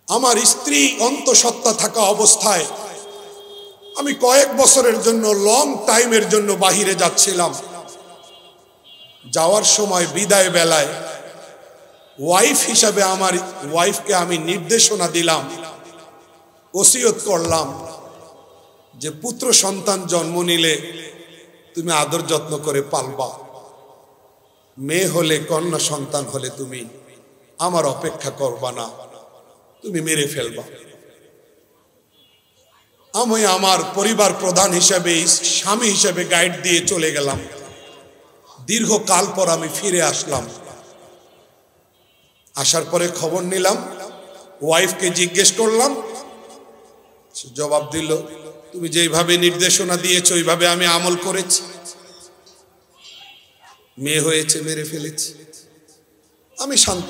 আমার স্ত্রী অন্তঃসত্ত্বা থাকা অবস্থায় আমি কয়েক বছরের জন্য লং টাইমের জন্য বাহিরে যাচ্ছিলাম। যাওয়ার সময় বিদায় বেলায় ওয়াইফ হিসাবে আমার ওয়াইফকে আমি নির্দেশনা দিলাম, ওসিয়ত করলাম যে পুত্র সন্তান জন্ম নিলে তুমি আদর যত্ন করে পালবা, মেয়ে হলে কন্যা সন্তান হলে তুমি আমার অপেক্ষা করবা না, তুমি মেরে ফেলবা। আমি আমার পরিবার প্রধান হিসেবে, স্বামী হিসেবে গাইড দিয়ে চলে গেলাম। দীর্ঘকাল পর আমি ফিরে আসলাম। আসার পরে খবর নিলাম, ওয়াইফকে জিজ্ঞেস করলাম, জবাব দিল তুমি যেইভাবে নির্দেশনা দিয়েছো ওইভাবে আমি আমল করেছি, মেয়ে হয়েছে মেরে ফেলেছি। আমি শান্ত,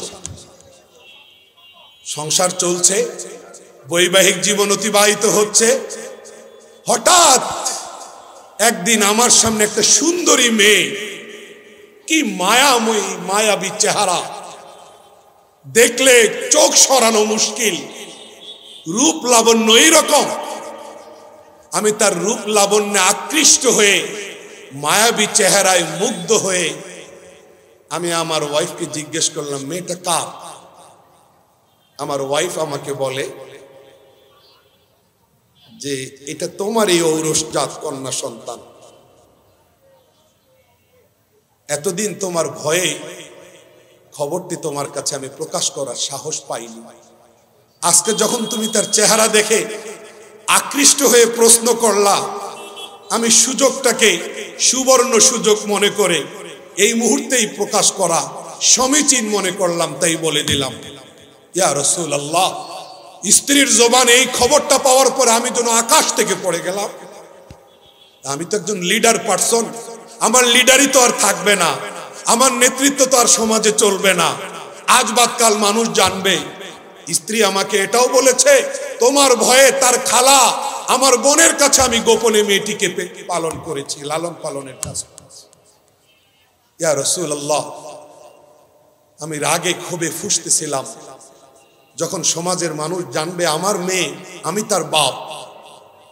সংসার চলছে, বৈবাহিক জীবন অতিবাহিত হচ্ছে। হঠাৎ একদিন আমার সামনে একটা সুন্দরী মেয়ে, কি মায়াময়ী মায়াবী চেহারা, দেখলে চোখ সরানো মুশকিল, রূপ লাবণ্য এইরকম। আমি তার রূপ লাবণ্যে আকৃষ্ট হয়ে, মায়াবী চেহারায় মুগ্ধ হয়ে আমি আমার ওয়াইফকে জিজ্ঞেস করলাম, মেয়েটা কার? আমার ওয়াইফ আমাকে বলে যে এটা তোমার এই ঔরসজাত কন্যা সন্তান। এতদিন তোমার ভয়ে খবরটি তোমার কাছে আমি প্রকাশ করার সাহস পাইনি। আজকে যখন তুমি তার চেহারা দেখে আকৃষ্ট হয়ে প্রশ্ন করলা, আমি সুযোগটাকে সুবর্ণ সুযোগ মনে করে এই মুহূর্তেই প্রকাশ করা সমীচীন মনে করলাম, তাই বলে দিলাম, ইয়া রাসূলুল্লাহ। স্ত্রীর জবানে এই খবরটা পাওয়ার পরে আমি যেন আকাশ থেকে পড়ে গেলাম। আমি তো একজন লিডার পারসন, আমার লিডারই তো আর থাকবে না, আমার নেতৃত্ব তো আর সমাজে চলবে না। আজ বাদ কাল মানুষ জানবে। স্ত্রী আমাকে এটাও বলেছে, তোমার ভয়ে তার খালা আমার বোনের কাছে আমি গোপনে মেয়েটিকে পালন করেছি, লালন পালনের কাজ করেছি। ইয়া রাসূলুল্লাহ, আমি রাগে ক্ষোভে ফুঁসতেছিলাম। যখন সমাজের মানুষ জানবে আমার মেয়ে, আমি তার বাপ,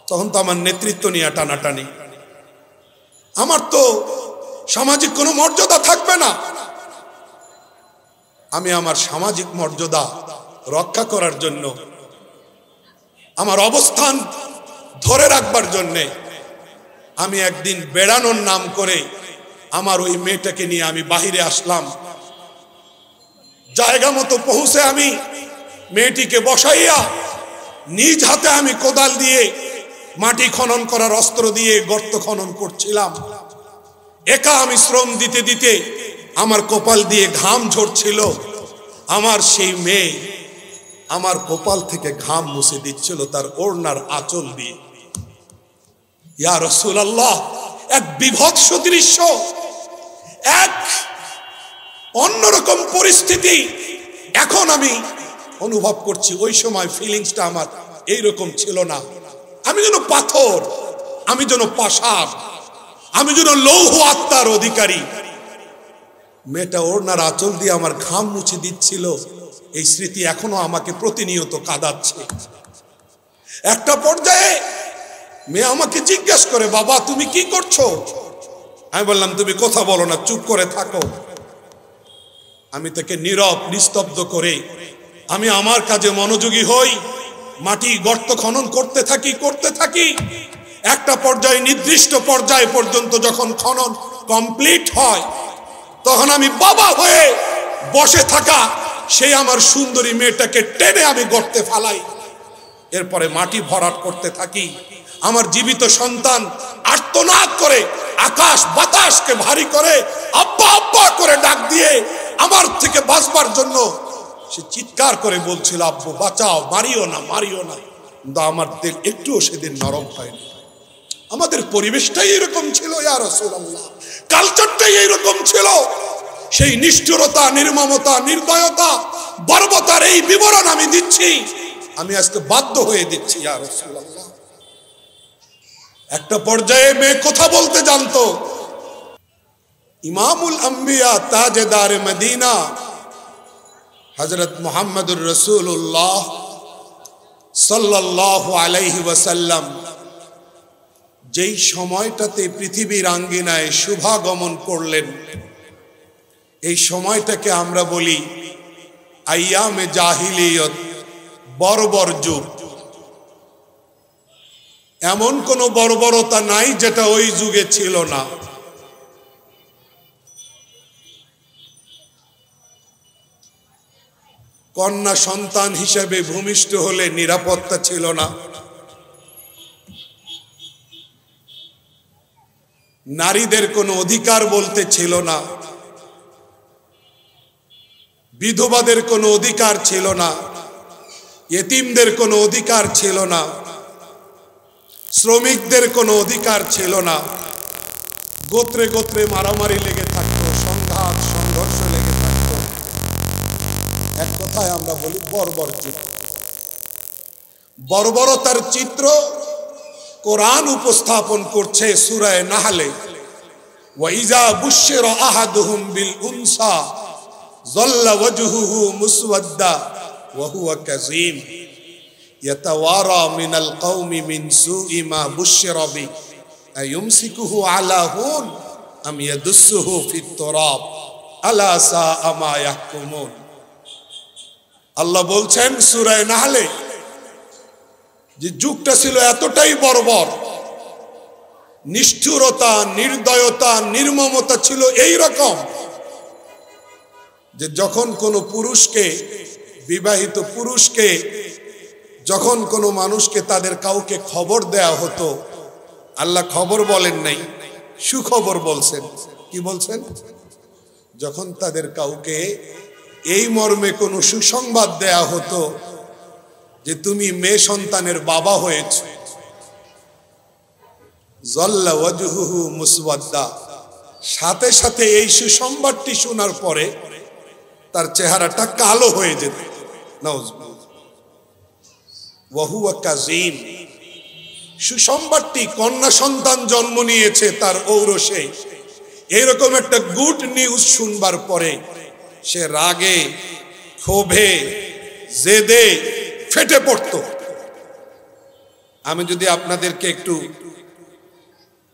তখন তো আমার নেতৃত্ব নিয়ে টানাটানি, আমার তো সামাজিক কোনো মর্যাদা থাকবে না। আমি আমার সামাজিক মর্যাদা রক্ষা করার জন্য, আমার অবস্থান ধরে রাখবার জন্যে আমি একদিন বেড়ানোর নাম করে আমার ওই মেয়েটাকে নিয়ে আমি বাহিরে আসলাম। জায়গা মতো পৌঁছে আমি মেয়েটিকে বসাইয়া নিজ হাতে আমি কোদাল দিয়ে মাটি খনন করার অস্ত্র দিয়ে গর্ত খনন করছিলাম। একা আমি শ্রম দিতে দিতে আমার কপাল দিয়ে ঘাম ঝরছিল। আমার সেই মেয়ে আমার কপাল থেকে ঘাম মুছে দিচ্ছিল তার ওড়নার আঁচল দিয়ে। ইয়া রাসূলুল্লাহ, এক বিভৎস দৃশ্য, এক অন্যরকম পরিস্থিতি এখন আমি অনুভব করছি। ওই সময় ফিলিংসটা আমার এইরকম ছিল না। আমি যেন পাথর, আমি যেন পাষাণ, আমি যেন লৌহ আত্মার অধিকারী। মেয়েটা ওড়নার আঁচল দিয়ে আমার ঘাম মুছে দিচ্ছিল। এই স্মৃতি এখনো আমাকে প্রতিনিয়ত কাঁদাচ্ছে। একটা পর্যায়ে মেয়ে আমাকে জিজ্ঞেস করে, বাবা তুমি কি করছো? আমি বললাম, তুমি কথা বলো না, চুপ করে থাকো। আমি তাকে নীরব নিস্তব্ধ করে আমি আমার কাজে মনোযোগী হই। মাটি গর্ত খনন করতে থাকি। একটা পর্যায়ে, নির্দিষ্ট পর্যায় পর্যন্ত যখন খনন কমপ্লিট হয়, তখন আমি বাবা হয়ে বসে থাকা সেই আমার সুন্দরী মেয়েটাকে টেনে আমি গর্তে ফালাই। এরপরে মাটি ভরাট করতে থাকি। আমার জীবিত সন্তান আর্তনাদ করে আকাশ বাতাসকে ভারী করে আব্বা আব্বা করে ডাক দিয়ে আমার থেকে বাঁচবার জন্য সে চিৎকার করে বলছিল, আব্বু বাঁচাও, মারিও না। কিন্তু আমার দিল একটুও সেদিন নরম হয়নি। আমাদের পরিবেশটাই এরকম ছিল ইয়া রাসূলুল্লাহ, কালচারটাই এইরকম ছিল। সেই নিষ্ঠুরতা, নির্মমতা, নির্দয়তা, বর্বরতার এই বিবরণ আমি দিচ্ছি, আমি আজকে বাধ্য হয়ে দিচ্ছি ইয়া রাসূলুল্লাহ। একটা পর্যায়ে মেয়ে কথা বলতে জানতো। ইমামুল আম্বিয়া তাজেদার মদিনা হযরত মুহাম্মদুর রাসূলুল্লাহ সাল্লাল্লাহু আলাইহি ওয়াসাল্লাম যেই সময়টাতে পৃথিবীর আঙ্গিনায় শুভাগমন করলেন, এই সময়টাকে আমরা বলি আইয়ামে জাহিলিয়ত, বর্বর যুগ। এমন কোন বর্বরতা নাই যেটা ওই যুগে ছিল না। কন্যা সন্তান হিসেবে ভূমিষ্ঠ হলে নিরাপত্তা ছিল না, নারীদের কোনো অধিকার বলতে ছিল না, বিধবাদের কোনো অধিকার ছিল না, ইতিমদের কোনো অধিকার ছিল না, শ্রমিকদের কোনো অধিকার ছিল না। গোত্রে গোত্রে মারামারি লেগে থাকতো, সংঘাত সংঘর্ষ লেগে থাকতো। এক কথায় আমরা বলি বর্বর যুগ। বর্বরতার চিত্র কোরআন উপস্থাপন করছে সূরা নাহলে, ওয়াইজা বুশিরা আহাদুহুম বিল উনসা যাল্লা ওয়াজহুহু মুসওয়াদ্দা ওয়া হুয়া কাযীম ইয়াতাওয়ারা মিনাল কওমি মিন সুই মা বুশিরা বি আয়ুমসিকুহু আলা হুন আম ইয়াদুসসুহু ফিত তুরাব আলা সাআ মা ইয়াহকুমুন। আল্লাহ বলছেন সূরা নাহলে যে যুগটা ছিল এতটাই বর্বর, নিষ্ঠুরতা, নির্দয়তা, নির্মমতা ছিল এই রকম যে যখন কোনো পুরুষকে, বিবাহিত পুরুষকে, যখন কোনো মানুষকে তাদের কাউকে খবর দেয়া হতো, আল্লাহ খবর বলেন নাই, সুখবর বলছেন। কি বলছেন? যখন তাদের কাউকে এই মর্মে কোনো সুসংবাদ দেয়া হতো যে তুমি মেয়ে সন্তানের বাবা হয়েছ, যাল্লা ওয়াজহুহু মুসওয়াদ্দা, সাথে সাথে এই সুসংবাদটি শোনার পরে তার চেহারাটা কালো হয়ে যেত। নাউজুবিল্লাহ। ওয়া হুয়া কাযীম, সুসংবাদটি কন্যা সন্তান জন্ম নিয়েছে তার ঔরসে, এরকম একটা গুড নিউজ শুনবার পরে সে রাগে, ক্ষোভে, জেদে ফেটে পড়ত। আমি যদি আপনাদেরকে একটু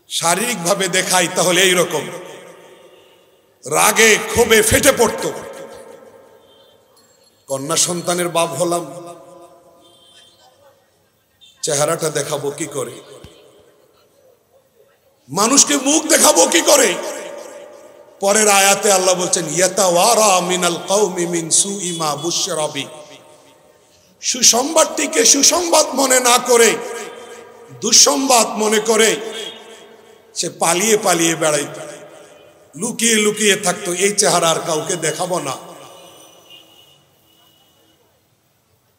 শারীরিকভাবে দেখাই তাহলে এইরকম রাগে ক্ষোভে ফেটে পড়ত। কন্যা সন্তানের বাপ হলাম, চেহারাটা দেখাবো কি করে? মানুষকে মুখ দেখাবো কি করে? পরের আয়াতে আল্লাহ বলছেন ইয়াতাওয়ারা মিনাল কওমি মিন সুই মা বুশিরা বি, সুসংবাদটিকে সুসংবাদ মনে না করে দুঃসংবাদ মনে করে সে পালিয়ে পালিয়ে বেড়াইত, লুকিয়ে লুকিয়ে থাকতো, এই চেহারা আর কাউকে দেখাবো না।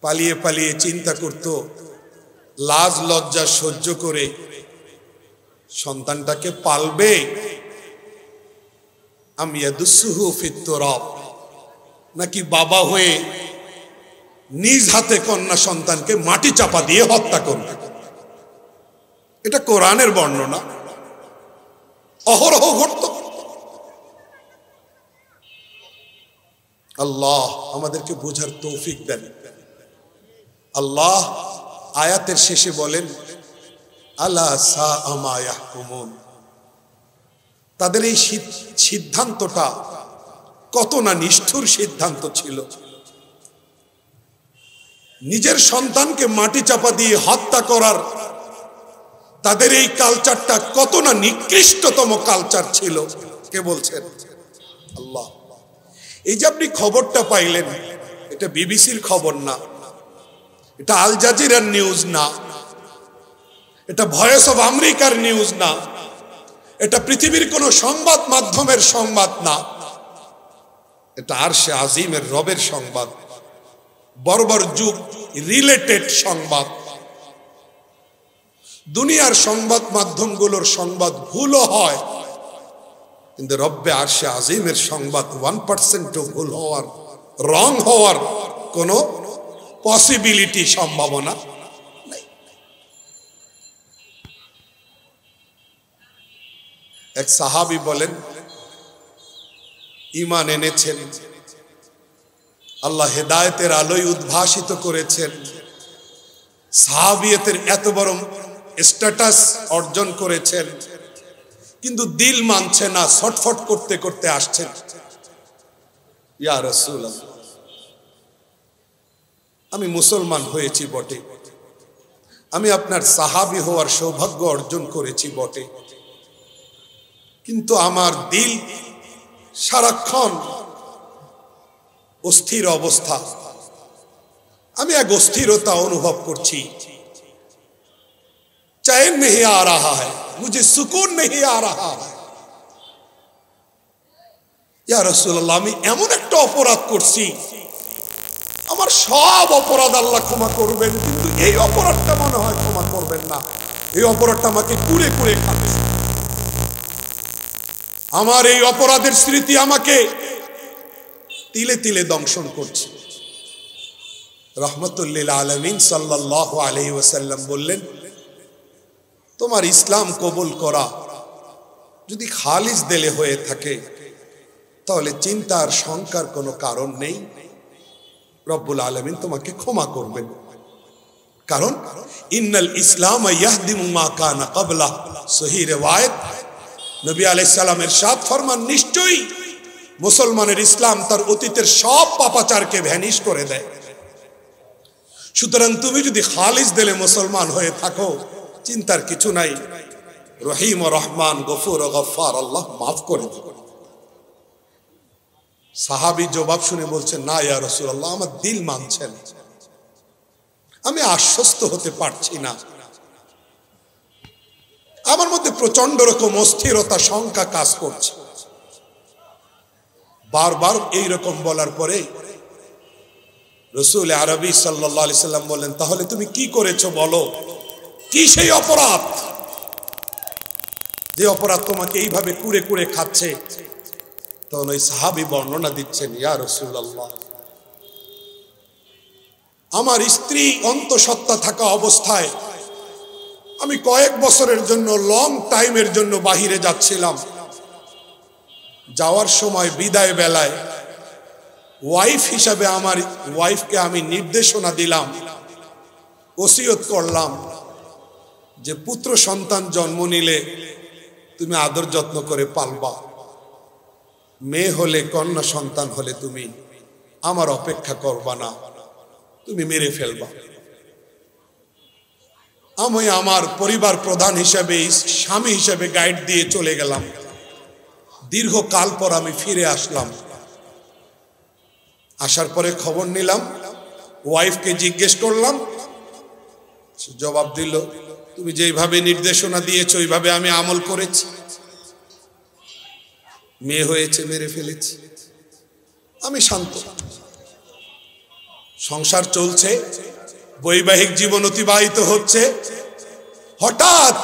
পালিয়ে পালিয়ে চিন্তা করত লাজ লজ্জা সহ্য করে সন্তানটাকে পালবে, আম ইয়াদুসসুহু ফিত তুরাব, নাকি বাবা হয়ে নিজ হাতে কন্যা সন্তানকে মাটি চাপা দিয়ে হত্যা করবে। এটা কোরআনের বর্ণনা, অহরহ ঘটত। আল্লাহ আমাদেরকে বোঝার তৌফিক দেন। আল্লাহ আয়াতের শেষে বলেন আলা সাআ মা ইয়াহকুমুন, তাদের এই সিদ্ধান্তটা কত না নিষ্ঠুর সিদ্ধান্ত ছিল। নিজের সন্তানকে মাটি চাপা দিয়ে হত্যা করার তাদের এই কালচারটা কত না নিকৃষ্টতম কালচার ছিল। কে বলছেন? আল্লাহ। এই যে আপনি খবরটা পাইলেন, এটা বিবিসির খবর না, এটা আল জাজিরার নিউজ না, এটা ভয়েস অফ আমেরিকার নিউজ না, এটা পৃথিবীর কোন সংবাদ মাধ্যমের সংবাদ না, এটা আরশে আজিমের রবের সংবাদ, বর্বর যুগ রিলেটেড সংবাদ। দুনিয়ার সংবাদ মাধ্যমগুলোর সংবাদ ভুলও হয়, কিন্তু রব্বে আরশে আজিমের সংবাদ 1% ভুল হওয়ার, রং হওয়ার কোনো পসিবিলিটি, সম্ভাবনা নেই। এক সাহাবী বলেন ঈমান এনেছেন, আল্লাহ হেদায়েতের আলোয় উদ্ভাসিত করেছেন, সাহাবিয়তের এত বড় স্ট্যাটাস অর্জন করেছেন, কিন্তু দিল মানছে না, ছটফট করতে করতে আসছেন, ইয়া রাসূলুল্লাহ আমি মুসলমান হয়েছি বটে, আমি আপনার সাহাবী হওয়ার সৌভাগ্য অর্জন করেছি বটে, কিন্তু আমার দিল সারাক্ষণ অস্থির অবস্থা, আমি এক অস্থিরতা অনুভব করছি, चैन नहीं आ रहा है, मुझे सुकून नहीं आ रहा है। ইয়া রাসূলুল্লাহ আমি এমন একটা অপরাধ করছি, আমার সব অপরাধ আল্লাহ ক্ষমা করবেন, কিন্তু এই অপরাধটা মনে হয় ক্ষমা করবেন না, এই অপরাধটা আমাকে কুরে কুরে খাবে, আমার এই অপরাধের স্মৃতি আমাকে তিলে তিলে দংশন করছে। রাহমাতুল লিল আলামিন সাল্লাল্লাহু আলাইহি ওয়াসাল্লাম বললেন, তোমার ইসলাম কবুল করা যদি খালিস দিলে হয়ে থাকে তাহলে চিন্তার শঙ্কার কোনো কারণ নেই, রব্বুল আলামিন তোমাকে ক্ষমা করবেন। কারণ ইন্নাল ইসলাম ইয়াহদিমু মা কানা ক্বাবলা, সহিহ riwayat, নবী আলাইহিস সালাম ইরশাদ ফরমান, নিশ্চয়ই মুসলমানের ইসলাম তার অতীতের সব পাপাচারকে ভ্যানিশ করে দেয়। সুতরাং তুমি যদি খালিস দিলে মুসলমান হয়ে থাকো, চিন্তার কিছু নাই, রহিম ও রহমান, গফুর ও গফফার, আল্লাহ মাফ করে দেবে। সাহাবী জবাব শুনে বলছেন, না ইয়া রাসূলুল্লাহ আমার দিল মানছে না, আমি আশ্বস্ত হতে পারছি না, আমার মধ্যে প্রচন্ড রকম অস্থিরতা শঙ্কা কাজ করছে। বারবার এইরকম বলার পরে রাসূল আরবি সাল্লাল্লাহু আলাইহি সাল্লাম বললেন, তাহলে তুমি কি করেছো বলো, কি সেই অপরাধ যে অপরাধ তোমাকে এইভাবে কুরে কুরে খাচ্ছে? তখন ওই সাহাবী বর্ণনা দিচ্ছেন, ইয়া রাসূলুল্লাহ আমার স্ত্রী অন্তঃসত্ত্বা থাকা অবস্থায় আমি কয়েক বছরের জন্য লং টাইমের জন্য বাহিরে যাচ্ছিলাম, যাওয়ার সময় বিদায় বেলায় ওয়াইফ হিসাবে আমার ওয়াইফকে আমি নির্দেশনা দিলাম, ওসিয়ত করলাম যে পুত্র সন্তান জন্ম নিলে তুমি আদর যত্ন করে পালবা, মেয়ে হলে কন্যা সন্তান হলে তুমি আমার অপেক্ষা করবা না, তুমি মেরে ফেলবা। আমি আমার পরিবার প্রধান হিসেবে, স্বামী হিসেবে গাইড দিয়ে চলে গেলাম। দীর্ঘকাল পর আমি ফিরে আসলাম, আসার পরে খবর নিলাম, ওয়াইফকে জিজ্ঞেস করলাম, জবাব দিল, তুমি যেভাবে নির্দেশনা দিয়েছো ওইভাবে আমি আমল করেছি, মেয়ে হয়েছে মেরে ফেলেছি। আমি শান্ত, সংসার চলছে, বৈবাহিক জীবন অতিবাহিত হচ্ছে। হঠাৎ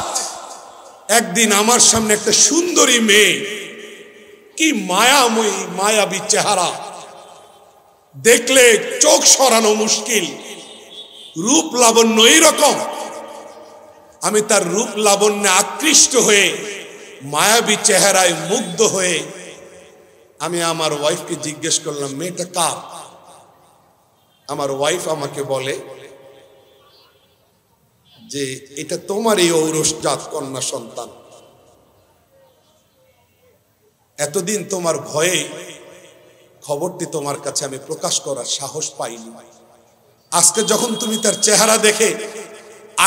একদিন আমার সামনে একটা সুন্দরী মেয়ে, কি মায়াময়ী মায়াবী চেহারা, দেখলে চোখ সরানো মুশকিল, রূপ লাবণ্য এইরকম। আমি তার রূপ লাবণ্যে আকৃষ্ট হয়ে, মায়াবী চেহারায় মুগ্ধ হয়ে আমি আমার ওয়াইফকে জিজ্ঞেস করলাম, মেয়েটা কার? আমার ওয়াইফ আমাকে বলে যে এটা তোমার এই ঔরসজাত কন্যা সন্তান, এতদিন তোমার ভয়ে খবরটি তোমার কাছে আমি প্রকাশ করার সাহস পাইনি, আজকে যখন তুমি তার চেহারা দেখে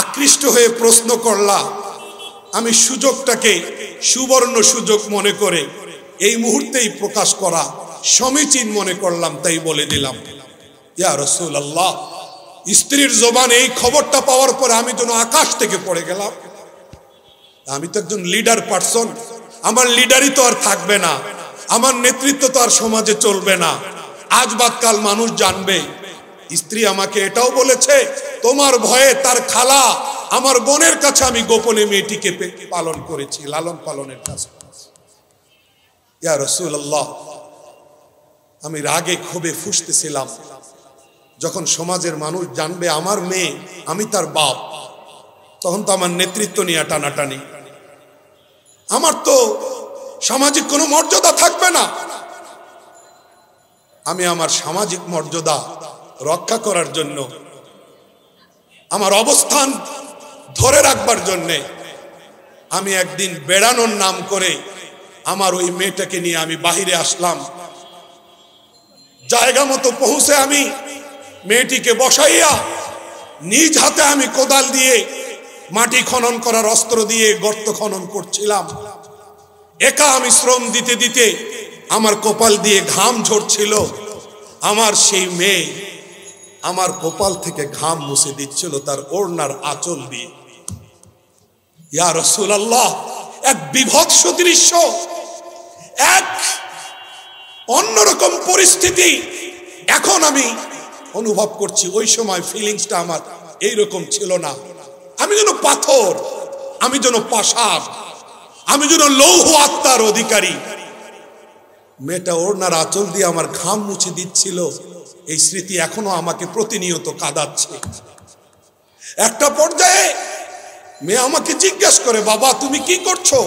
আকৃষ্ট হয়ে প্রশ্ন করলা, আমি সুযোগটাকে সুবর্ণ সুযোগ মনে করে এই মুহূর্তেই প্রকাশ করা সমীচীন মনে করলাম, তাই বলে দিলাম, ইয়া রাসূলুল্লাহ স্ত্রীর জবানে এই খবরটা পাওয়ার পরে আমি যেন আকাশ থেকে পড়ে গেলাম। আমি তো একজন লিডার পারসন, আমার লিডারই তো আর থাকবে না, আমার নেতৃত্ব তো আর সমাজে চলবে না, আজ বাদ কাল মানুষ জানবে। স্ত্রী আমাকে এটাও বলেছে, তোমার ভয়ে তার খালা আমার বোনের কাছে আমি গোপনে মেয়েটিকে পালন করেছি, লালন পালনের কাজ করেছি। ইয়া রাসূলুল্লাহ আমি রাগে ক্ষোভে ফুঁসতেছিলাম, যখন সমাজের মানুষ জানবে আমার মেয়ে, আমি তার বাপ, তখন তো আমার নেতৃত্ব নিয়ে টানাটানি, আমার তো সামাজিক কোনো মর্যাদা থাকবে না। আমি আমার সামাজিক মর্যাদা রক্ষা করার জন্য আমার অবস্থান ধরে রাখবার জন্যে আমি একদিন বেড়ানোর নাম করে আমার ওই মেয়েটাকে নিয়ে আমি বাহিরে আসলাম। জায়গা মতো পৌঁছে আমি মেয়েটিকে বসাইয়া নিজ হাতে আমি কোদাল দিয়ে মাটি খনন করার অস্ত্র দিয়ে গর্ত খনন করছিলাম। একা আমি শ্রম দিতে দিতে আমার কপাল দিয়ে ঘাম ঝরছিল। আমার সেই মেয়ে আমার কপাল থেকে ঘাম মুছে দিচ্ছিল তার ওড়নার আঁচল দিয়ে। ইয়া রাসূলুল্লাহ, এক বিভৎস দৃশ্য, এক অন্যরকম পরিস্থিতি এখন আমি অনুভব করছি। ওই সময় ফিলিংসটা আমার এইরকম ছিল না। আমি যেন পাথর, আমি যেন পাষাণ, আমি যেন লৌহ আত্মার অধিকারী। মেয়েটা ওড়নার আঁচল দিয়ে আমার ঘাম মুছে দিচ্ছিল। এই স্মৃতি এখনো আমাকে প্রতিনিয়ত কাঁদাচ্ছে। একটা পর্যায়ে মেয়ে আমাকে জিজ্ঞাসা করে, বাবা তুমি কি করছো?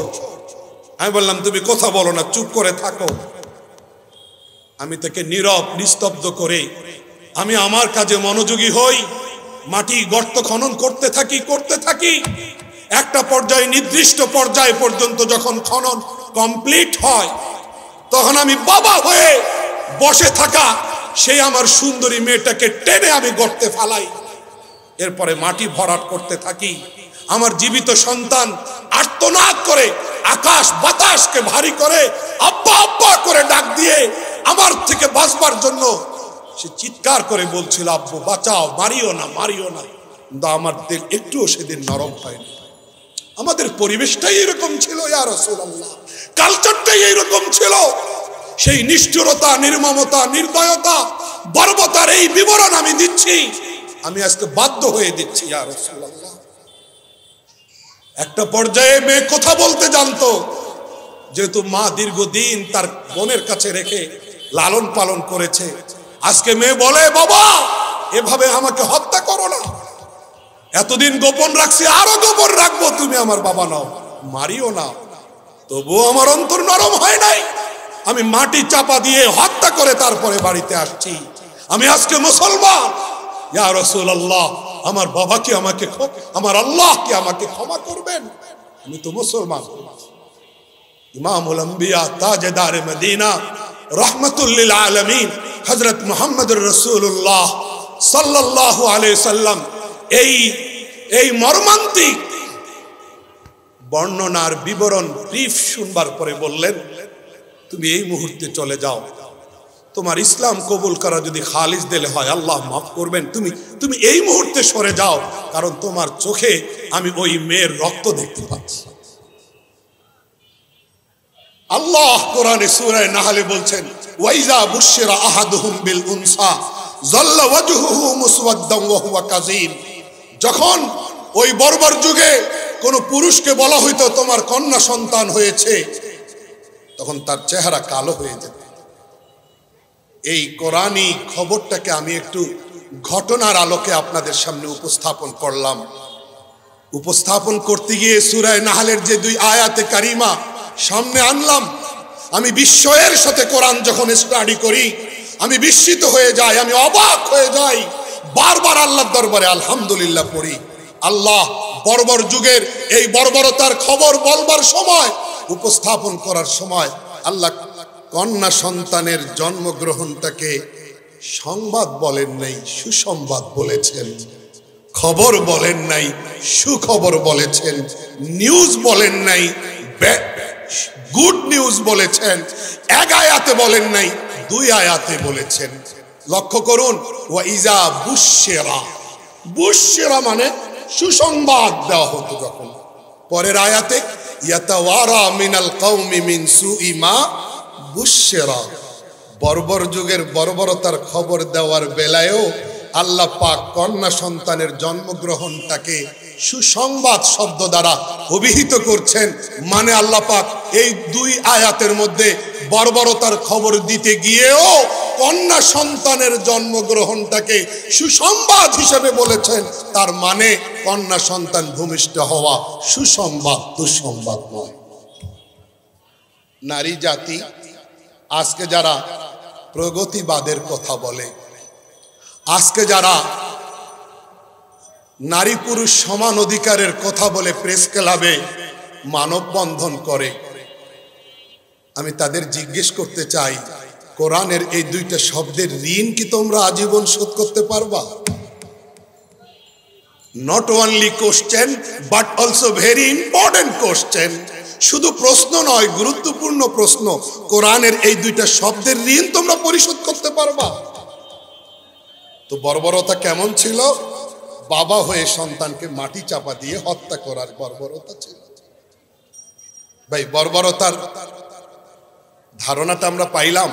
আমি বললাম, তুমি কথা বলো না, চুপ করে থাকো। আমি তাকে নীরব নিস্তব্ধ করে আমি আমার কাজে মনোযোগী হই। মাটি গর্ত খনন করতে থাকি। একটা পর্যায়ে, নির্দিষ্ট পর্যায় পর্যন্ত যখন খনন কমপ্লিট হয়, তখন আমি বাবা হয়ে বসে থাকা সেই আমার সুন্দরী মেয়েটাকে টেনে আমি গর্তে ফালাই। এরপরে মাটি ভরাট করতে থাকি। আমার জীবিত সন্তান আর্তনাদ করে আকাশ বাতাসকে ভারী করে আব্বা আব্বা করে ডাক দিয়ে আমার থেকে বাঁচবার জন্য সে চিৎকার করে বলছিল, আব্বু বাঁচাও, মারিও না, মারিও না। কিন্তু আমার দিল একটুও সেদিন নরম হয়নি। আমাদের পরিবেশটাই এরকম ছিল ইয়া রাসূলুল্লাহ, কালচারটাই এইরকম ছিল। সেই নিষ্ঠুরতা, নির্মমতা, নির্দয়তা, বর্বরতার এই বিবরণ আমি দিচ্ছি, আমি আজকে বাধ্য হয়ে দিচ্ছি ইয়া রাসূলুল্লাহ। একটা পর্যায়ে মেয়ে কথা বলতে জানতো, যেহেতু মা দীর্ঘদিন তার বোনের কাছে রেখে লালন পালন করেছে। আজকে মেয়ে বলে, বাবা এভাবে আমাকে হত্যা করো না, এতদিন গোপন রাখছি, আরো গোপন রাখবো, তুমি আমার বাবা নাও, মারিও না। তবুও আমার অন্তর নরম হয় নাই। আমি মাটি চাপা দিয়ে হত্যা করে তারপরে বাড়িতে আসছি। আমি আজকে মুসলমান ইয়া রাসূলুল্লাহ, আমার বাবা কি আমাকে, আমার আল্লাহ কি আমাকে ক্ষমা করবেন? আমি তো মুসলমান। ইমামুল আম্বিয়া তাজদার মদিনা রহমাতুল লিল আলামিন হযরত মুহাম্মদুর রাসূলুল্লাহ সাল্লাল্লাহু আলাইহি সাল্লাম এই মর্মান্তিক বর্ণনার বিবরণ ব্রিফ শুনবার পরে বললেন, তুমি এই মুহূর্তে চলে যাও। তোমার ইসলাম কবুল করা যদি খালিস দিলে হয়, আল্লাহ মাফ করবেন। তুমি এই মুহূর্তে সরে যাও, কারণ তোমার চোখে আমি ওই মেয়ের রক্ত দেখতে পাচ্ছি। আল্লাহ কোরআনে সূরা নাহলে বলছেন, ওয়াইজা বুশিরা আহাদুহুম বিল উনসা যাল্লা ওয়াজহুহু মুসওয়াদ্দান ওয়া হুয়া কাযীম। যখন ওই বর্বর যুগে কোন পুরুষকে বলা হইতো তোমার কন্যা সন্তান হয়েছে, তখন তার চেহারা কালো হয়ে যেত। এই কোরআনী খবরটাকে আমি একটু ঘটনার আলোকে আপনাদের সামনে উপস্থাপন করলাম। উপস্থাপন করতে গিয়ে সূরা নাহলের যে 2 আয়াতে কারিমা সামনে আনলাম। আমি বিস্ময়ের সাথে কোরআন যখন স্টাডি করি, আমি বিস্মিত হয়ে যাই, আমি অবাক হয়ে যাই। বারবার আল্লাহর দরবারে আলহামদুলিল্লাহ পড়ি। আল্লাহ বর্বর যুগের এই বর্বরতার খবর বলবার সময়, উপস্থাপন করার সময় আল্লাহ কন্যা সন্তানের জন্মগ্রহণটাকে সংবাদ বলেন নাই, সুসংবাদ বলেছেন। খবর বলেন নাই, সুখবর বলেছেন। নিউজ বলেন নাই, গুড নিউজ বলেছেন। 1 আয়াতে বলেন নাই, 2 আয়াতে বলেছেন। লক্ষ্য করুন, ওয়াইজা বুশিরা, বুশিরা মানে সুসংবাদ দেওয়া হতো যখন। পরের আয়াতে ইয়াতাওয়ারা মিনাল কওমি মিন সুই মা বুশিরা, বর্বর যুগের বর্বরতার খবর দেওয়ার বেলায়ও আল্লাহ পাক কন্যা সন্তানের জন্মগ্রহণটাকে সুসংবাদ শব্দ দ্বারা অভিহিত করছেন। মানে আল্লাহ পাক এই 2 আয়াতের মধ্যে বর্বরতার খবর দিতে গিয়েও কন্যা সন্তানের জন্মগ্রহণটাকে সুসংবাদ হিসেবে বলেছেন। তার মানে কন্যা সন্তান ভূমিষ্ঠ হওয়া সুসংবাদ, দুঃসংবাদ নয়। নারী জাতি আজকে যারা প্রগতিবাদের কথা বলে, আজকে যারা নারী পুরুষ সমান অধিকারের কথা বলে প্রেস ক্লাবে মানববন্ধন করে। আমি তাদের জিজ্ঞেস করতে চাই, কোরআনের এই দুইটা শব্দের ঋণ কি তোমরা আজীবন শোধ করতে পারবা? Not only question but also very important question. শুধু প্রশ্ন নয়, গুরুত্বপূর্ণ প্রশ্ন। কোরআনের এই দুইটা শব্দের ঋণ তোমরা পরিশোধ করতে পারবা? তো বর্বরতা কেমন ছিল? বাবা হয়ে সন্তানকে মাটি চাপা দিয়ে হত্যা করার বর্বরতা ছিল। ভাই, বর্বরতার ধারণাটা আমরা পাইলাম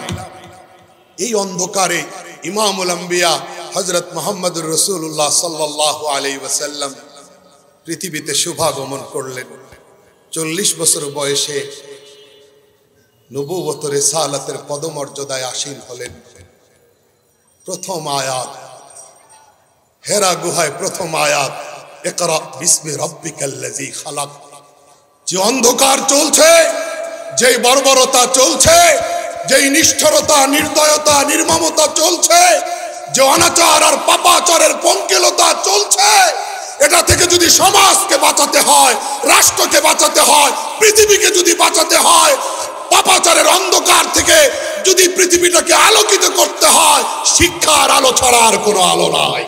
এই অন্ধকারে। ইমামুল আম্বিয়া হযরত মুহাম্মদুর রাসূলুল্লাহ সাল্লাল্লাহু আলাইহি ওয়াসাল্লাম পৃথিবীতে শুভাগমন করলেন। 40 বছর বয়সে নবুয়ত রিসালাতের পদমর্যাদায় আসীন হলেন। প্রথম আয়াত, হেরা গুহায় প্রথম আয়াত, ইকরা বিসমি রাব্বিকাল্লাযী খালাক। যে অন্ধকার চলছে, যেই বর্বরতা চলছে, যেই নিষ্ঠুরতা, নির্দয়তা, নির্মমতা চলছে, যে অনাচার আর পাপাচারের পঙ্কিলতা চলছে, এটা থেকে যদি সমাজকে বাঁচাতে হয়, রাষ্ট্রকে বাঁচাতে হয়, পৃথিবীকে যদি বাঁচাতে হয়, পাপাচারের অন্ধকার থেকে যদি পৃথিবীটাকে আলোকিত করতে হয়, শিক্ষার আলো ছাড়া আর কোনো আলো নাই।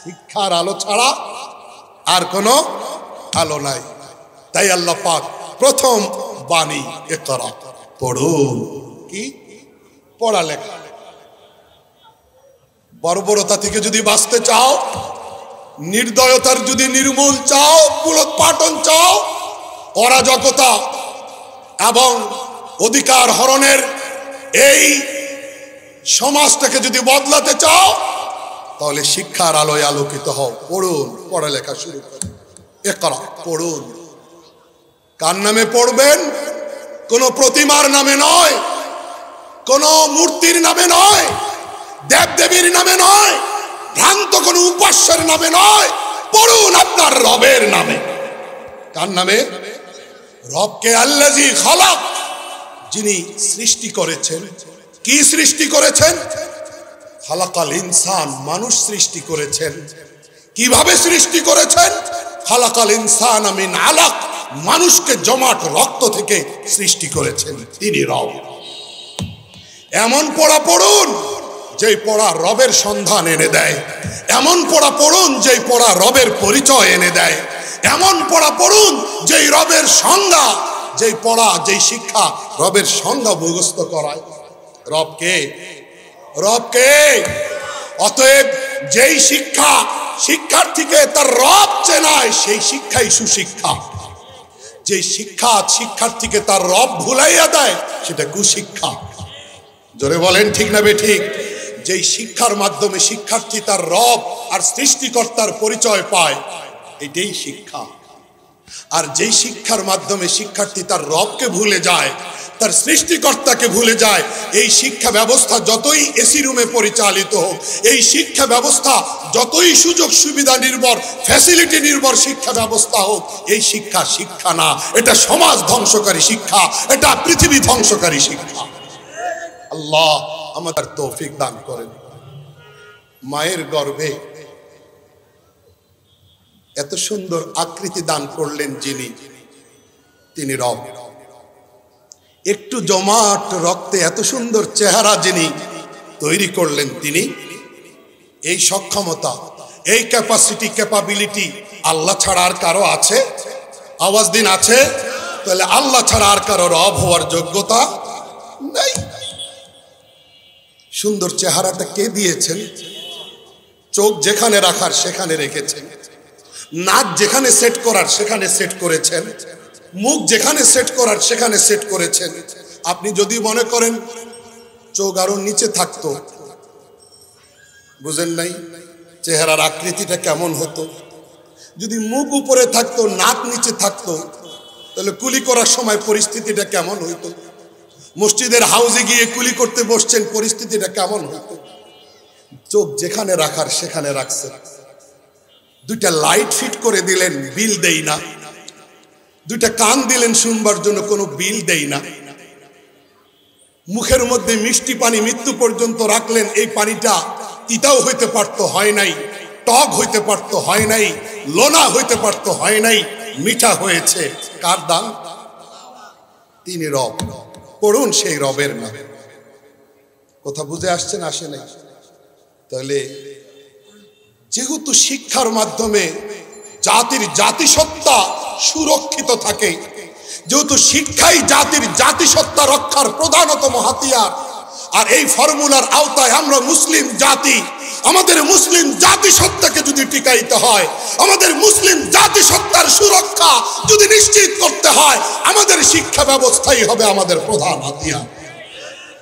শিক্ষার আলো ছাড়া আর কোনো আলো নাই। তাই আল্লাহ পাক প্রথম বাণী ইকরা, পড়ুন। কি? পড়ালেখা। বর্বরতা থেকে যদি বাঁচতে চাও, নির্দয়তার যদি নির্মূল চাও, মূলোৎপাটন চাও, অরাজকতা এবং অধিকার হরণের এই সমাজটাকে যদি বদলাতে চাও, তাহলে শিক্ষার আলোয় আলোকিত হও। পড়ুন, পড়ালেখা শুরু করুন। ইকরা, পড়ুন। কার নামে পড়বেন? কোন প্রতিমার নামে নয়, কোন মূর্তির নামে নয়, দেবদেবীর নামে নয়, ভ্রান্ত কোন উপাস্যের নামে নয়। পড়ুন আপনার রবের নামে। কার নামে? রবকে। আল্লাযী খালাক, যিনি সৃষ্টি করেছেন। কি সৃষ্টি করেছেন? খালাকাল ইনসান, মানুষ সৃষ্টি করেছেন। কিভাবে সৃষ্টি করেছেন? খালাকাল ইনসান মিন আলাক, মানুষকে জমাট রক্ত থেকে সৃষ্টি করেছেন। তিনি রব। এমন পড়া পড়ুন যেই পড়া রবের সন্ধান এনে দেয়। এমন পড়া পড়ুন যেই পড়া রবের পরিচয় এনে দেয়। এমন পড়া পড়ুন যেই রবের সংজ্ঞা, যেই পড়া, যেই শিক্ষা রবের সংজ্ঞা মুখস্থ করায়। রবকে, রবকে। অতএব যেই শিক্ষা শিক্ষার্থীকে তার রব চেনায়, সেই শিক্ষাই সুশিক্ষা। যেই শিক্ষা শিক্ষার্থীকে তার রব ভুলাইয়া দেয়, সেটা কুশিক্ষা। জোরে বলেন ঠিক না বেঠিক? যেই শিক্ষার মাধ্যমে শিক্ষার্থী তার রব আর সৃষ্টিকর্তার পরিচয় পায়, এটাই শিক্ষা। আর যেই শিক্ষার মাধ্যমে শিক্ষার্থী তার রবকে ভুলে যায়, তার সৃষ্টিকর্তাকে ভুলে যায়, এই শিক্ষা ব্যবস্থা যতই এসি রুমে পরিচালিত হোক, এই শিক্ষা ব্যবস্থা যতই সুযোগ সুবিধা নির্ভর, ফ্যাসিলিটি নির্ভর শিক্ষা ব্যবস্থা হোক, এই শিক্ষা শিক্ষা না, এটা সমাজ ধ্বংসকারী শিক্ষা, এটা পৃথিবী ধ্বংসকারী শিক্ষা। আল্লাহ আমাদের তৌফিক দান করেন। মায়ের গর্ভে এত সুন্দর আকৃতি দান করলেন যিনি, তিনি রব। একটু জমাট রক্তে এত সুন্দর চেহারা যিনি তৈরি করলেন, তিনি। এই সক্ষমতা, এই ক্যাপাসিটি, ক্যাপাবিলিটি আল্লাহ ছাড়া আর কারো আছে? আওয়াজ দিন, আছে? তাহলে আল্লাহ ছাড়া আর কারো রব হওয়ার যোগ্যতা নাই। সুন্দর চেহারাটা কে দিয়েছেন? চোখ যেখানে রাখার সেখানে রেখেছেন, নাক যেখানে সেট করার সেখানে সেট করেছেন, মুখ যেখানে সেট করার সেখানে সেট করেছেন। আপনি যদি মনে করেন চোখ আরো নিচে থাকতো, বুঝেন নাই চেহারার আকৃতিটা কেমন হতো? যদি মুখ উপরে থাকতো, নাক নিচে থাকতো, তাহলে কুলি করার সময় পরিস্থিতিটা কেমন হইতো? মসজিদের হাউজে গিয়ে কুলি করতে বসছেন, পরিস্থিতিটা কেমন হইতো? চোখ যেখানে রাখার সেখানে রাখছেন। দুইটা লাইট ফিট করে দিলেন, বিল দেই না। দুইটা কান দিলেন শুনবার জন্য, কোনো বিল দেই না। মুখের মধ্যে মিষ্টি পানি মৃত্যু পর্যন্ত রাখলেন, এই পানিটা তিতাও হইতে পারতো, হয় নাই। টক হইতে পারতো, হয় নাই। লোনা হইতে পারতো, হয় নাই। মিঠা হয়েছে। কার দান? তিনি রব। পড়ুন সেই রবের নাম। কথা বুঝে আসছেন? আসে নাই? তাহলে যেহেতু শিক্ষার মাধ্যমে জাতির জাতিসত্তা সুরক্ষিত থাকে, যেহেতু শিক্ষাই জাতির জাতিসত্তা রক্ষার প্রধানতম হাতিয়ার, আর এই ফর্মুলার আওতায় আমরা মুসলিম জাতি, আমাদের মুসলিম জাতিসত্তাকে যদি টিকাইতে হয়, আমাদের মুসলিম জাতিসত্তার সুরক্ষা যদি নিশ্চিত করতে হয়, আমাদের শিক্ষা ব্যবস্থাই হবে আমাদের প্রধান হাতিয়ার।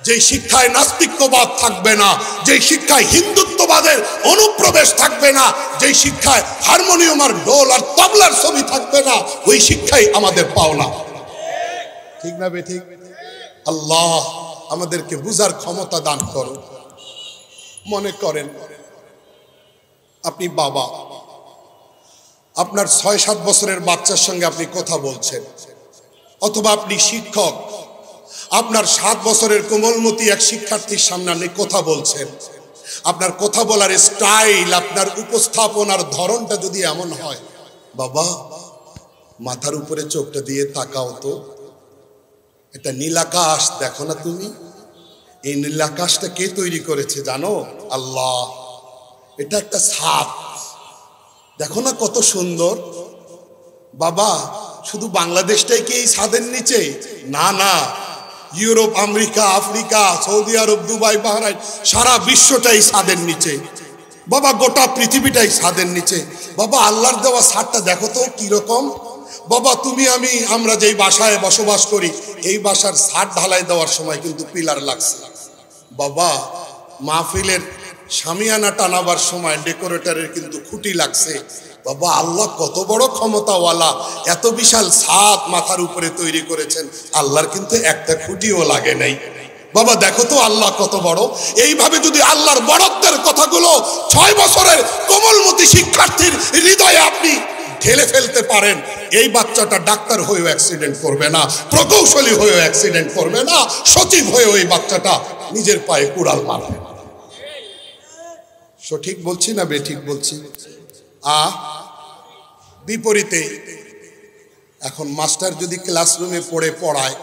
যে শিক্ষায় নাস্তিক্যবাদ থাকবে না, যে শিক্ষায় হিন্দুত্ববাদের অনুপ্রবেশ থাকবে না, যে শিক্ষায় হারমোনিয়াম আর ঢোল আর তবলার ছবি থাকবে না, ওই শিক্ষাই আমাদের পাওনা। ঠিক না বেঠিক? আল্লাহ আমাদেরকে বুঝার ক্ষমতা দান করো। মনে করেন আপনি বাবা, আপনার ৬-৭ বছরের বাচ্চার সঙ্গে আপনি কথা বলছেন, অথবা আপনি শিক্ষক, আপনার 7 বছরের কোমলমতি এক শিক্ষার্থীর সামনে আপনি কথা বলছেন। আপনার কথা বলার স্টাইল, আপনার উপস্থাপনার ধরনটা যদি এমন হয়, বাবা মাথার উপরে চোখটা দিয়ে তাকাও তো, এটা নীলাকাশ দেখো না তুমি, এই নীলাকাশটা কে তৈরি করেছে জানো? আল্লাহ। এটা একটা ছাদ, দেখো না কত সুন্দর। বাবা শুধু বাংলাদেশটাই কি এই ছাদের নিচে? না না, ইউরোপ, আমেরিকা, আফ্রিকা, সৌদি আরব, দুবাই, বাহরাইন, সারা বিশ্বটাই ছাদের নিচে। বাবা গোটা পৃথিবীটাই ছাদের নিচে। বাবা আল্লাহর দেওয়া ছাদটা দেখো তো কিরকম। বাবা তুমি আমি আমরা যেই বাসায় বসবাস করি, এই বাসার ছাদ ঢালাই দেওয়ার সময় কিন্তু পিলার লাগছে। বাবা মাহফিলের শামিয়ানা টানাবার সময় ডেকোরেটরের কিন্তু খুঁটি লাগছে। বাবা আল্লাহ কত বড় ক্ষমতাওয়ালা, এত বিশাল ছাদ মাথার উপরে তৈরি করেছেন, আল্লাহর কিন্তু একটা খুঁটিও লাগে নাই। বাবা দেখো তো আল্লাহ কত বড়। এইভাবে যদি আল্লাহর বড়ত্বের কথাগুলো 6 বছরের কোমলমতি শিক্ষার্থীর হৃদয়ে আপনি ঢেলে ফেলতে পারেন, এই বাচ্চাটা ডাক্তার হয়েও অ্যাক্সিডেন্ট করবে না, প্রকৌশলী হয়েও অ্যাক্সিডেন্ট করবে না, সচিব হয়েও এই বাচ্চাটা নিজের পায়ে কুড়াল মারবে। সঠিক বলছি না বেঠিক বলছি? বিপরীতে এখন মাস্টার যদি ক্লাসরুমে পড়ায়,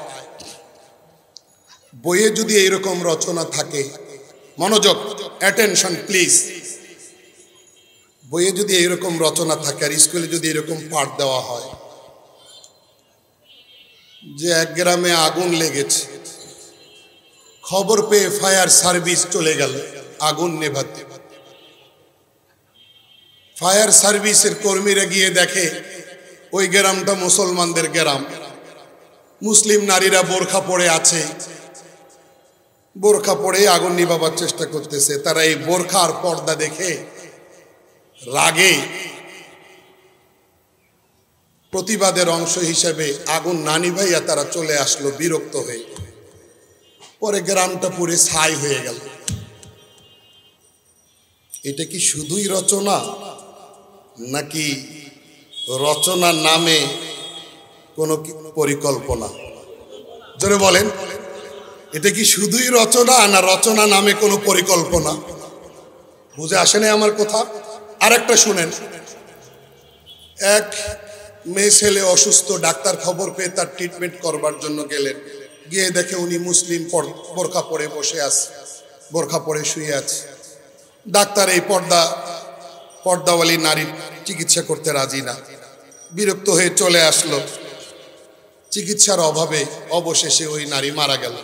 বইয়ে যদি এইরকম রচনা থাকে, মনোযোগ, অ্যাটেনশন প্লিজ, বইয়ে যদি এইরকম রচনা থাকে আর স্কুলে যদি এরকম পাঠ দেওয়া হয় যে এক গ্রামে আগুন লেগেছে, খবর পেয়ে ফায়ার সার্ভিস চলে গেল আগুন নেভাতে, ফায়ার সার্ভিসের কর্মীরা গিয়ে দেখে ওই গ্রামটা মুসলমানদের গ্রাম, মুসলিম নারীরা বোরখা পরে আছে, বোরখা পরে আগুন নিভাবার চেষ্টা করতেছে। তারা এই বোরখা আর পর্দা দেখে রাগে প্রতিবাদের অংশ হিসেবে আগুন না নিভাইয়া তারা চলে আসলো বিরক্ত হয়ে। পরে গ্রামটা পুরে ছাই হয়ে গেল। এটা কি শুধুই রচনা, নাকি রচনার নামে কোনো পরিকল্পনা? জোরে বলেন, এটা কি শুধুই রচনা না রচনা নামে কোনো পরিকল্পনা? বুঝে আসে না আমার কথা? আরেকটা শুনেন। এক মেয়ে ছেলে অসুস্থ, ডাক্তার খবর পেয়ে তার ট্রিটমেন্ট করবার জন্য গেলেন, গিয়ে দেখে উনি মুসলিম বোরখা পরে বসে আছে, বোরখা পরে শুয়ে আছে। ডাক্তার এই পর্দাওয়ালি নারীর চিকিৎসা করতে রাজি না, বিরক্ত হয়ে চলে আসলো। চিকিৎসার অভাবে অবশেষে ওই নারী মারা গেল।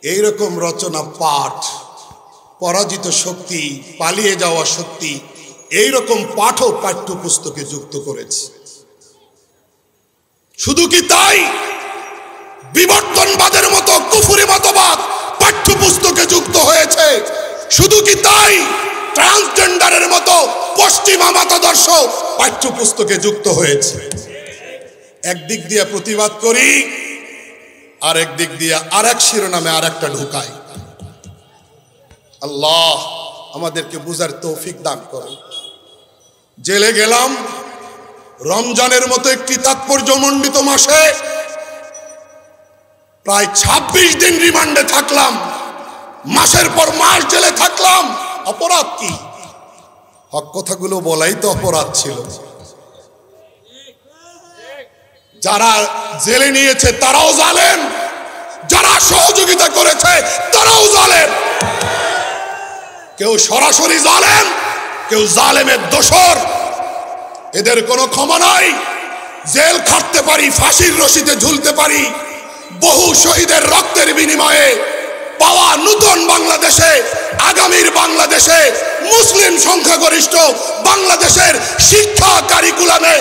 এইরকম রচনা পাঠ, পরাজিত শক্তি, পালিয়ে যাওয়া শক্তি, এইরকম পাঠও পাঠ্যপুস্তকে যুক্ত করেছে। শুধু কি তাই, বিবর্তনবাদের মতো কুফরি মতবাদ পাঠ্যপুস্তকে যুক্ত হয়েছে। শুধু কি তাই, ট্রান্সজেন্ডারের মতো পশ্চিমা মতাদর্শ পাঠ্যপুস্তকে যুক্ত হয়েছে। একদিক দিয়ে প্রতিবাদ করি, আর একদিক দিয়ে আর এক শিরোনামে আর একটা ঢুকাই। আল্লাহ আমাদেরকে বুঝার তৌফিক দান করুন। জেলে গেলাম রমজানের মতো একটি তাৎপর্যমণ্ডিত মাসে, প্রায় ২৬ দিন রিমান্ডে থাকলাম, মাসের পর মাস জেলে থাকলাম। অপরাধ কি? হক কথাগুলো বলাই তো অপরাধ ছিল। যারা জেলে নিয়েছে তারাও জালেম, যারা সহযোগিতা করেছে তারাও জালেম। কেউ সরাসরি জালেম, কেউ জালেমের দোসর। এদের কোনো ক্ষমা নাই। জেল খাটতে পারি, ফাঁসির রশিতে ঝুলতে পারি। বহু শহীদের রক্তের বিনিময়ে পাওয়া নতুন বাংলাদেশে, আগামীর বাংলাদেশে, মুসলিম সংখ্যাগরিষ্ঠ বাংলাদেশের শিক্ষা কারিকুলামে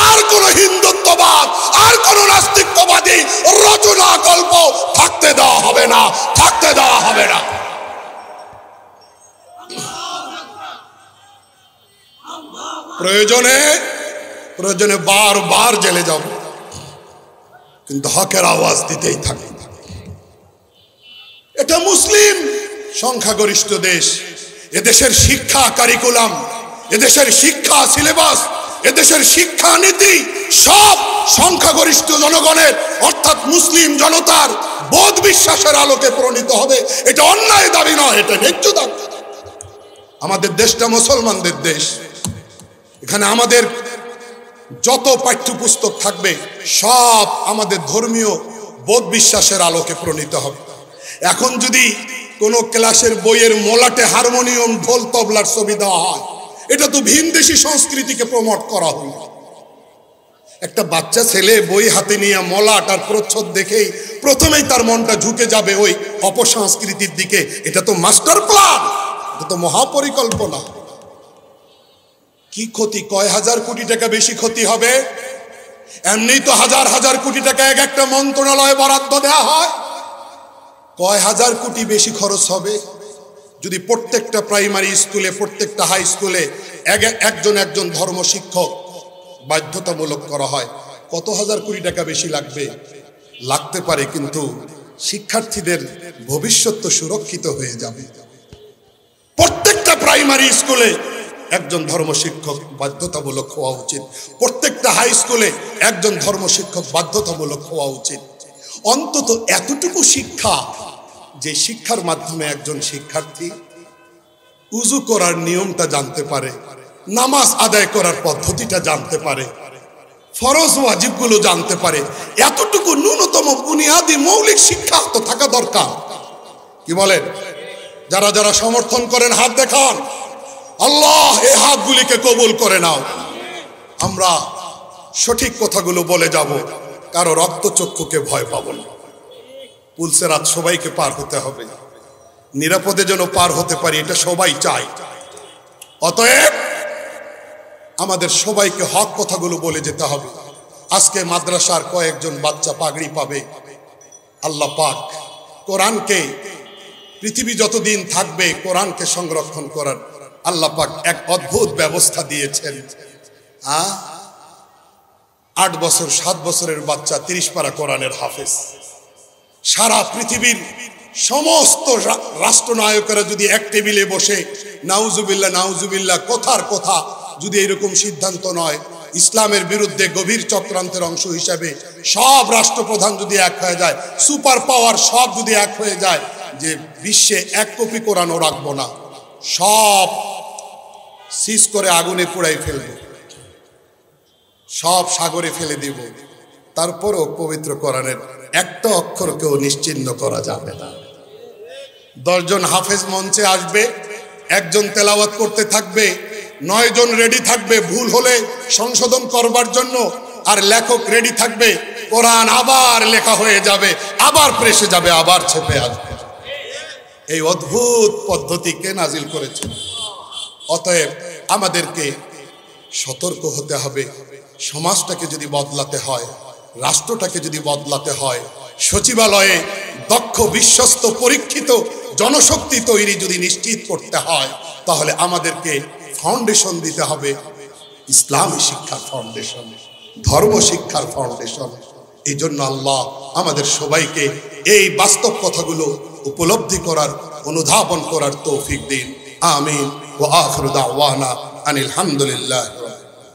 আর কোন হিন্দুত্ববাদ, আর কোন নাস্তিকবাদী রচনা কল্প থাকতে দেওয়া হবে না, থাকতে দেওয়া হবে না। প্রয়োজনে বারবার জেলে যাব, কিন্তু হকের আওয়াজ দিতেই থাকি। এটা মুসলিম সংখ্যাগরিষ্ঠ দেশ। এদেশের শিক্ষা কারিকুলাম, এদেশের শিক্ষা সিলেবাস, এদেশের শিক্ষা নীতি সব সংখ্যাগরিষ্ঠ জনগণের অর্থাৎ মুসলিম জনতার বোধ বিশ্বাসের আলোকে প্রণীত হবে। এটা অন্যায় দাবি নয়, এটা ন্যায্য দাবি। আমাদের দেশটা মুসলমানদের দেশ। এখানে আমাদের যত পাঠ্যপুস্তক থাকবে সব আমাদের ধর্মীয় বোধ বিশ্বাসের আলোকে প্রণীত হবে। এখন যদি কোনো ক্লাসের বইয়ের মোলাটে হারমোনিয়াম, ঢোল, তবলার ছবি দেওয়া হয়, এটা তো ভিনদেশি সংস্কৃতিকে প্রমোট করা হলো। একটা বাচ্চা ছেলে বই হাতে নিয়ে মলাট আর প্রচ্ছদ দেখেই প্রথমেই তার মনটা ঝুঁকে যাবে ওই অপসংস্কৃতির দিকে। এটা তো মাস্টার প্ল্যান, এটা তো মহাপরিকল্পনা। কি ক্ষতি? কয় হাজার কোটি টাকা বেশি ক্ষতি হবে। এমনি তো হাজার হাজার কোটি টাকা এক একটা মন্ত্রণালয়ে বরাদ্দ দেওয়া হয়। কয় হাজার কোটি বেশি খরচ হবে যদি প্রত্যেকটা প্রাইমারি স্কুলে, প্রত্যেকটা হাই স্কুলে একজন ধর্ম শিক্ষক বাধ্যতামূলক করা হয়। কত হাজার কোটি টাকা বেশি লাগবে? লাগতে পারে, কিন্তু শিক্ষার্থীদের ভবিষ্যৎ তো সুরক্ষিত হয়ে যাবে। প্রত্যেকটা প্রাইমারি স্কুলে একজন ধর্ম শিক্ষক বাধ্যতামূলক হওয়া উচিত। প্রত্যেকটা হাই স্কুলে একজন ধর্ম শিক্ষক বাধ্যতামূলক হওয়া উচিত। অন্তত এতটুকু শিক্ষা, যে শিক্ষার মাধ্যমে একজন শিক্ষার্থী উযু করার নিয়মটা জানতে পারে, নামাজ আদায় করার পদ্ধতিটা জানতে পারে, ফরজ ওয়াজিবগুলো জানতে পারে। এতটুকু ন্যূনতম বুনিয়াদি মৌলিক শিক্ষা তো থাকা দরকার। কি বলেন? যারা যারা সমর্থন করেন হাত দেখান। আল্লাহ এই হাতগুলিকে কবুল করে নাও। আমরা সঠিক কথাগুলো বলে যাব, কারো রক্তচক্ষুকে ভয় পাবো না। পুলসে রাত সবাইকে পার হতে হবে, নিরাপদে যেন পার হতে পারি, এটা সবাই চায়। অতএব আমাদের সবাইকে হক কথাগুলো বলে যেতে হবে। আজকে মাদ্রাসার কয়েকজন বাচ্চা পাগড়ি পাবে। আল্লাহ পাক কোরআনকে, পৃথিবী যতদিন থাকবে কোরআনকে সংরক্ষণ করার আল্লাহ পাক এক অদ্ভুত ব্যবস্থা দিয়েছেন। 8 বছর 7 বছরের বাচ্চা 30 পারা কোরআনের হাফেজ। সারা পৃথিবীর সমস্ত রাষ্ট্রনায়কেরা যদি এক টেবিলে বসে নাউজুবিল্লাহ নাউজুবিল্লাহ কথার কথা যদি এরকম সিদ্ধান্ত নয়, ইসলামের বিরুদ্ধে গভীর চক্রান্তের অংশ হিসাবে সব রাষ্ট্রপ্রধান যদি এক হয়ে যায়, সুপার পাওয়ার সব যদি এক হয়ে যায় যে বিশ্বে 1 কপি কোরআনও রাখবো না, সব সিজ করে আগুনে পুড়াই ফেলবে, সব সাগরে ফেলে দিব, তারপরও পবিত্র কোরআনের একটা অক্ষরকেও নিশ্চিহ্ন করা যাবে না। 10 জন হাফেজ মঞ্চে আসবে, একজন তেলাওয়াত করতে থাকবে, 9 জন রেডি থাকবে ভুল হলে সংশোধন করবার জন্য, আর লেখক রেডি থাকবে। কোরআন আবার লেখা হয়ে যাবে, আবার প্রেসে যাবে, আবার ছেপে আসবে। এই অদ্ভুত পদ্ধতি কে নাজিল করেছেন? অতএব আমাদেরকে সতর্ক হতে হবে। সমাজটাকে যদি বদলাতে হয়, রাষ্ট্রটাকে যদি বদলাতে হয়, সচিবালয়ে দক্ষ, বিশ্বস্ত, পরীক্ষিত জনশক্তি তৈরি যদি নিশ্চিত করতে হয়, তাহলে আমাদেরকে ফাউন্ডেশন দিতে হবে ইসলামী শিক্ষার ফাউন্ডেশন, ধর্ম শিক্ষার ফাউন্ডেশন। এই জন্য আল্লাহ আমাদের সবাইকে এই বাস্তব কথাগুলো উপলব্ধি করার, অনুধাবন করার তৌফিক দিন। আমিন। ওয়া আখিরু দাওয়ানা আনিল হামদুলিল্লাহ।